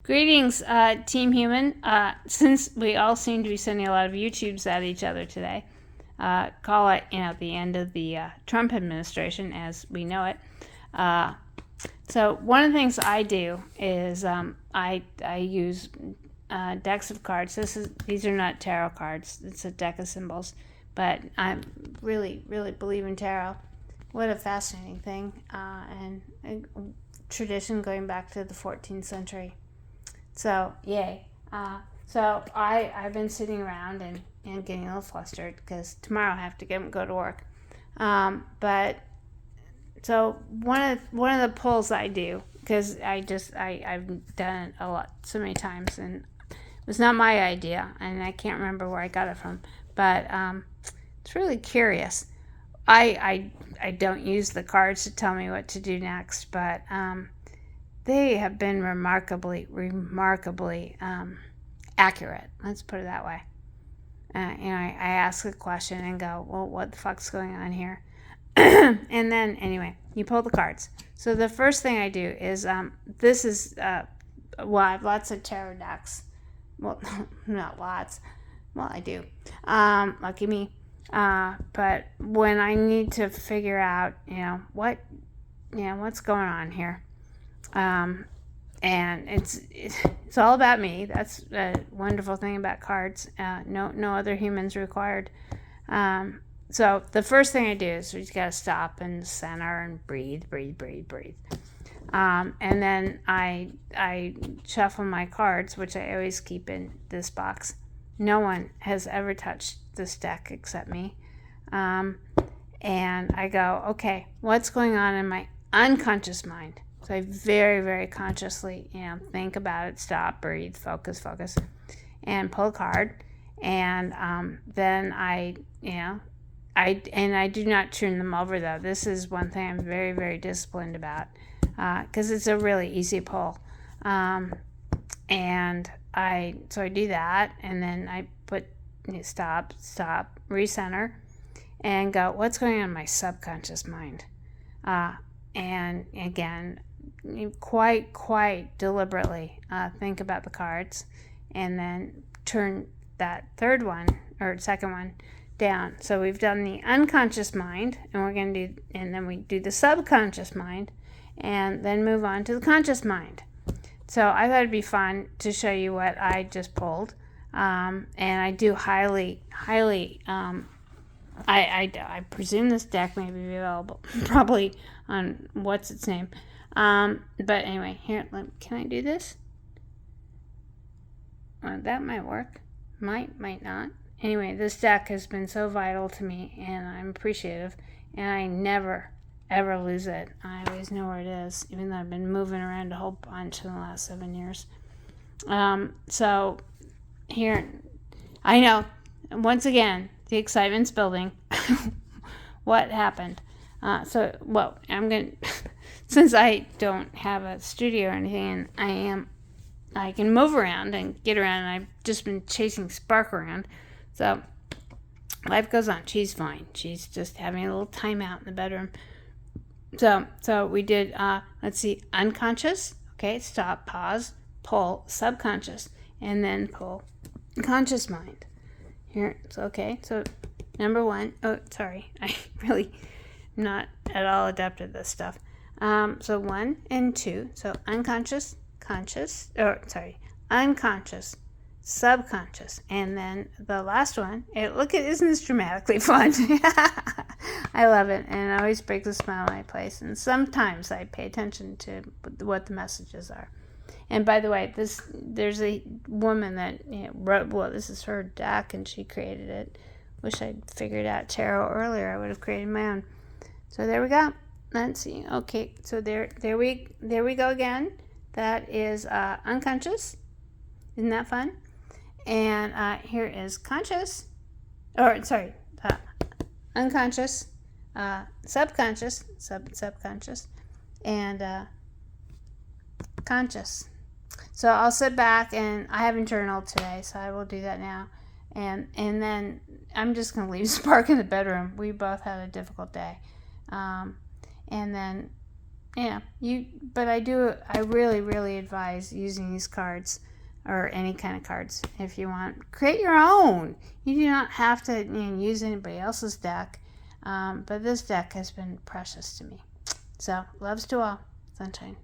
Greetings, Team Human. Since we all seem to be sending a lot of YouTubes at each other today, call it, the end of the Trump administration as we know it. So one of the things I do is I use decks of cards. These are not tarot cards. It's a deck of symbols, but I really believe in tarot. What a fascinating thing, and a tradition going back to the 14th century. So, yay. So I've been sitting around and getting a little flustered because tomorrow I have to go to work. But so one of the pulls I do, because I've done it a lot, so many times, and it was not my idea, and I can't remember where I got it from, but it's really curious. I don't use the cards to tell me what to do next, but they have been remarkably accurate. Let's put it that way. I ask a question and go, well, what the fuck's going on here? And then, anyway, you pull the cards. So the first thing I do is, this is, I have lots of tarot decks. Well, not lots. Well, I do. Lucky me. But when I need to figure out, what's going on here, and it's all about me. That's a wonderful thing about cards. No other humans required. So the first thing I do is we just gotta stop and center and breathe. And then I shuffle my cards, which I always keep in this box. No one has ever touched this deck except me. And I go, okay, what's going on in my unconscious mind? So I very consciously, think about it, stop, breathe, focus, and pull a card. And then I do not turn them over, though. This is one thing I'm very disciplined about, because it's a really easy pull. And I do that, and then I put stop, recenter, and go, what's going on in my subconscious mind? And again, quite deliberately think about the cards, and then turn that third one or second one down. So we've done the unconscious mind, and then we do the subconscious mind, and then move on to the conscious mind. So I thought it'd be fun to show you what I just pulled, and I do highly. I presume this deck may be available probably on what's its name. But anyway, here, can I do this? That might work. Might not. Anyway, this deck has been so vital to me, and I'm appreciative, and I never ever lose it. I always know where it is, even though I've been moving around a whole bunch in the last 7 years. So here, I know, once again, the excitement's building. What happened? I'm going to, since I don't have a studio or anything, and I can move around and get around, and I've just been chasing Spark around. So life goes on. She's fine. She's just having a little time out in the bedroom. So we did, let's see, unconscious. Okay, stop, pause, pull, subconscious, and then pull conscious mind. Here, it's okay. So number one, oh, sorry, I really am not at all adept at this stuff. So 1 and 2, so unconscious, unconscious, subconscious, and then the last one, isn't this dramatically fun? I love it, and it always brings a smile on my face, and sometimes I pay attention to what the messages are. And by the way, there's a woman that wrote, well, this is her deck, and she created it. Wish I'd figured out tarot earlier. I would have created my own. So there we go. Let's see. Okay, so there we go again. That is unconscious. Isn't that fun? And here is conscious, unconscious, subconscious, subconscious, and conscious. So I'll sit back, and I haven't journaled today, so I will do that now. And then I'm just going to leave Spark in the bedroom. We both had a difficult day. And then Yeah, but I really, really advise using these cards or any kind of cards if you want. Create your own. You do not have to use anybody else's deck, but this deck has been precious to me. So, loves to all. Sunshine.